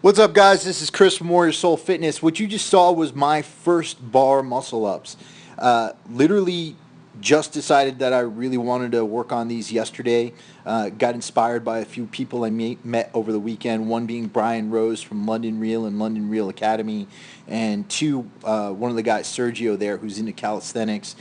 What's up, guys? This is Chris from Warrior Soul Fitness. What you just saw was my first bar muscle ups. Literally just decided that I really wanted to work on these yesterday. Got inspired by a few people I met over the weekend, one being Brian Rose from London Real and London Real Academy, and two, one of the guys, Sergio there, who's into calisthenics,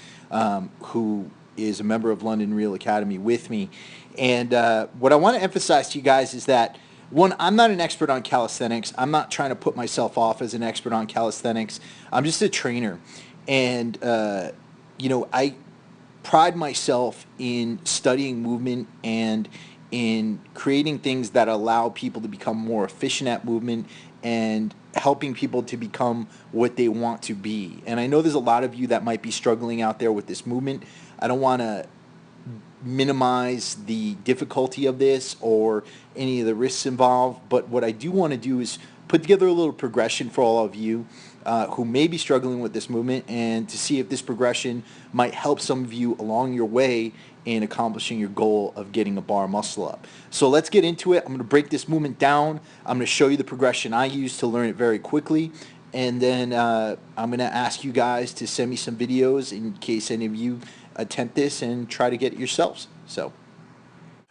who is a member of London Real Academy with me. And what I want to emphasize to you guys is that one, I'm not an expert on calisthenics. I'm not trying to put myself off as an expert on calisthenics. I'm just a trainer. And, I pride myself in studying movement and in creating things that allow people to become more efficient at movement and helping people to become what they want to be. And I know there's a lot of you that might be struggling out there with this movement. I don't want to minimize the difficulty of this or any of the risks involved. But what I do want to do is put together a little progression for all of you who may be struggling with this movement, and to see if this progression might help some of you along your way in accomplishing your goal of getting a bar muscle up. So let's get into it. I'm going to break this movement down. I'm going to show you the progression I use to learn it very quickly. And then I'm going to ask you guys to send me some videos in case any of you attempt this and try to get it yourselves. So,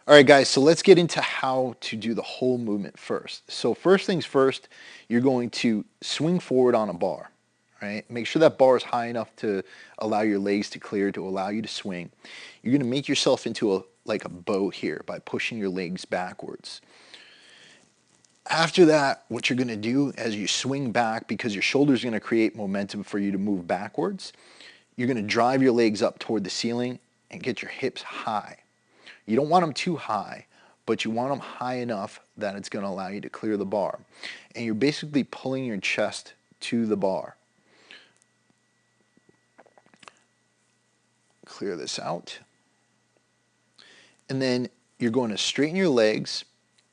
all right, guys, so let's get into how to do the whole movement first. So first things first, you're going to swing forward on a bar, right? Make sure that bar is high enough to allow your legs to clear, to allow you to swing. You're going to make yourself into like a bow here by pushing your legs backwards. After that, what you're going to do as you swing back, because your shoulder's going to create momentum for you to move backwards, you're going to drive your legs up toward the ceiling and get your hips high. You don't want them too high, but you want them high enough that it's going to allow you to clear the bar. And you're basically pulling your chest to the bar. Clear this out. And then you're going to straighten your legs,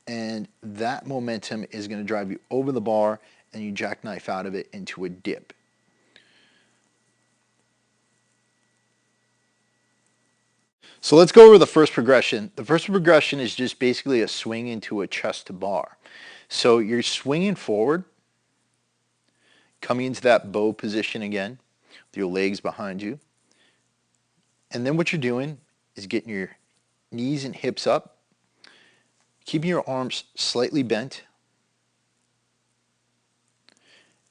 and that momentum is going to drive you over the bar, and you jackknife out of it into a dip. So let's go over the first progression. The first progression is just basically a swing into a chest to bar. So you're swinging forward, coming into that bow position again, with your legs behind you. And then what you're doing is getting your knees and hips up, keeping your arms slightly bent,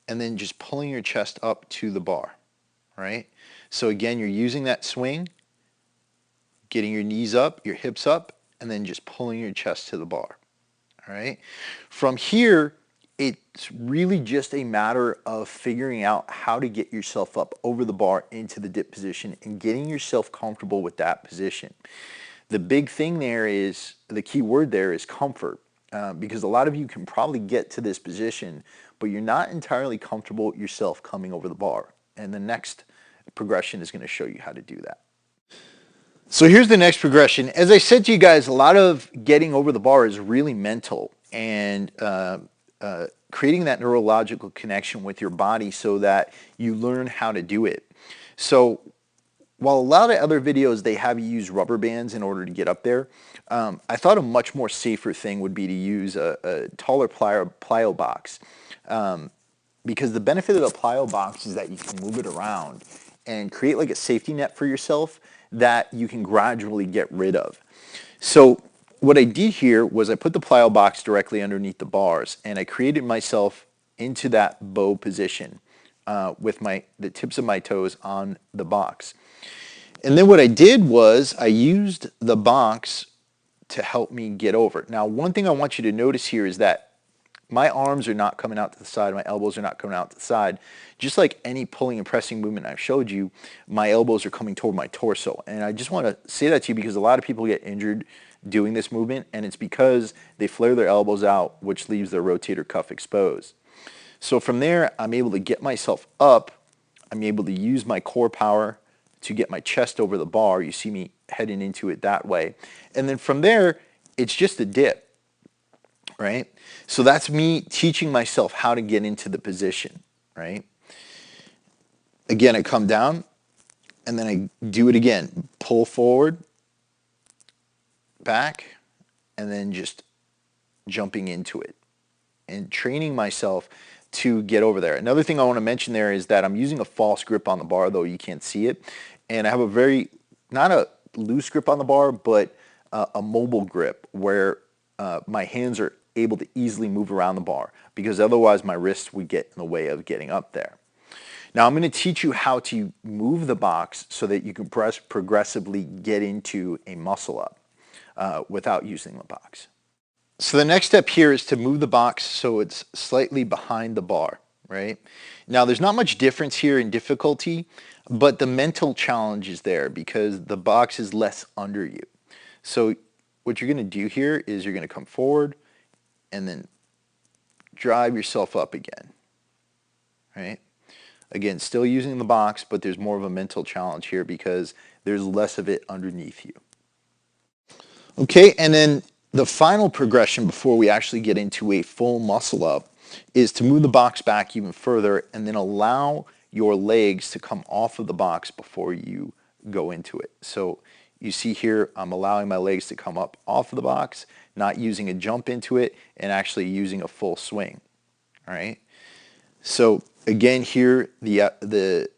and then just pulling your chest up to the bar, right? So again, you're using that swing, getting your knees up, your hips up, and then just pulling your chest to the bar. All right. From here, it's really just a matter of figuring out how to get yourself up over the bar into the dip position and getting yourself comfortable with that position. The big thing there is, the key word there is comfort, because a lot of you can probably get to this position, but you're not entirely comfortable yourself coming over the bar. And the next progression is going to show you how to do that. So here's the next progression. As I said to you guys, a lot of getting over the bar is really mental, and creating that neurological connection with your body so that you learn how to do it. So while a lot of other videos, they have you use rubber bands in order to get up there, I thought a much more safer thing would be to use a taller plyo box. Because the benefit of the plyo box is that you can move it around and create like a safety net for yourself that you can gradually get rid of. So what I did here was I put the plyo box directly underneath the bars, and I created myself into that bow position with the tips of my toes on the box. And then what I did was I used the box to help me get over. Now, one thing I want you to notice here is that my arms are not coming out to the side. My elbows are not coming out to the side. Just like any pulling and pressing movement I've showed you, my elbows are coming toward my torso. And I just want to say that to you because a lot of people get injured doing this movement, and it's because they flare their elbows out, which leaves their rotator cuff exposed. So from there, I'm able to get myself up. I'm able to use my core power to get my chest over the bar. You see me heading into it that way. And then from there, it's just a dip. Right? So that's me teaching myself how to get into the position, right? Again, I come down, and then I do it again. Pull forward, back, and then just jumping into it. and training myself to get over there. Another thing I want to mention there is that I'm using a false grip on the bar, though you can't see it. And I have a very, not a loose grip on the bar, but a mobile grip where my hands are able to easily move around the bar, because otherwise my wrists would get in the way of getting up there. Now I'm going to teach you how to move the box so that you can progressively get into a muscle up without using the box. So the next step here is to move the box so it's slightly behind the bar, right? Now there's not much difference here in difficulty, but the mental challenge is there because the box is less under you. So what you're going to do here is you're going to come forward and then drive yourself up again, right? Again, still using the box, but there's more of a mental challenge here because there's less of it underneath you. Okay, and then the final progression before we actually get into a full muscle up is to move the box back even further and then allow your legs to come off of the box before you go into it. So you see here, I'm allowing my legs to come up off of the box, not using a jump into it, and actually using a full swing. All right. So again, here the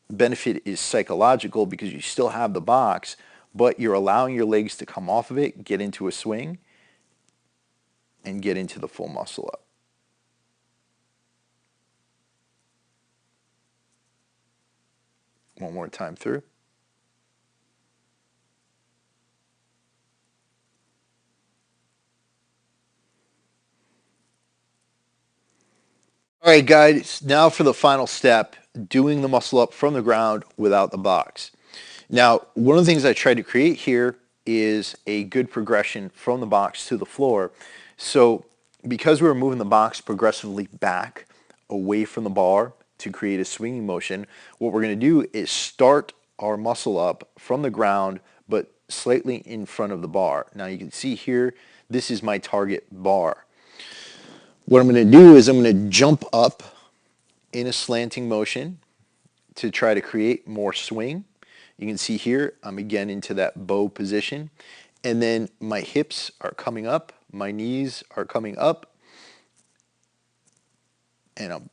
benefit is psychological because you still have the box, but you're allowing your legs to come off of it, get into a swing, and get into the full muscle up. One more time through. All right, guys, now for the final step, doing the muscle up from the ground without the box. Now, one of the things I tried to create here is a good progression from the box to the floor. So because we're moving the box progressively back away from the bar to create a swinging motion, what we're going to do is start our muscle up from the ground, but slightly in front of the bar. Now you can see here, this is my target bar. What I'm going to do is I'm going to jump up in a slanting motion to try to create more swing. You can see here, I'm again into that bow position. And then my hips are coming up, my knees are coming up, and I'm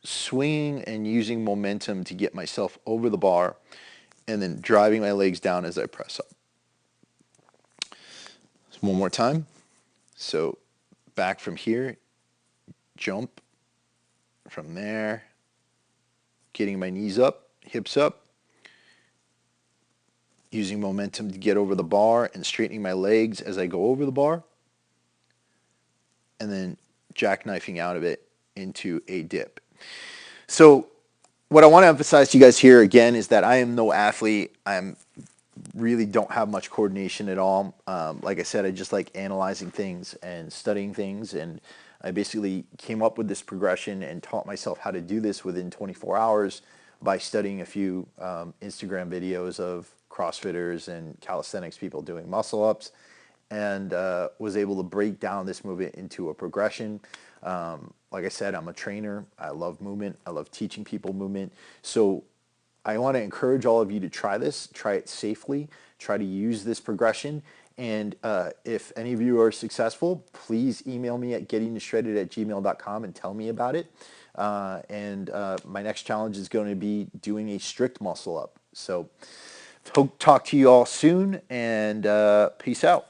swinging and using momentum to get myself over the bar, and then driving my legs down as I press up. So one more time. So back from here, jump from there, getting my knees up, hips up, using momentum to get over the bar and straightening my legs as I go over the bar, and then jackknifing out of it into a dip. So what I want to emphasize to you guys here again is that I am no athlete. I really don't have much coordination at all. Like I said, I just like analyzing things and studying things, and I basically came up with this progression and taught myself how to do this within 24 hours by studying a few Instagram videos of CrossFitters and calisthenics people doing muscle ups, and was able to break down this movement into a progression. Like I said, I'm a trainer. I love movement. I love teaching people movement. So I want to encourage all of you to try this, try it safely, try to use this progression. And if any of you are successful, please email me at gettingshredded@gmail.com and tell me about it. My next challenge is going to be doing a strict muscle up. So talk to you all soon, and peace out.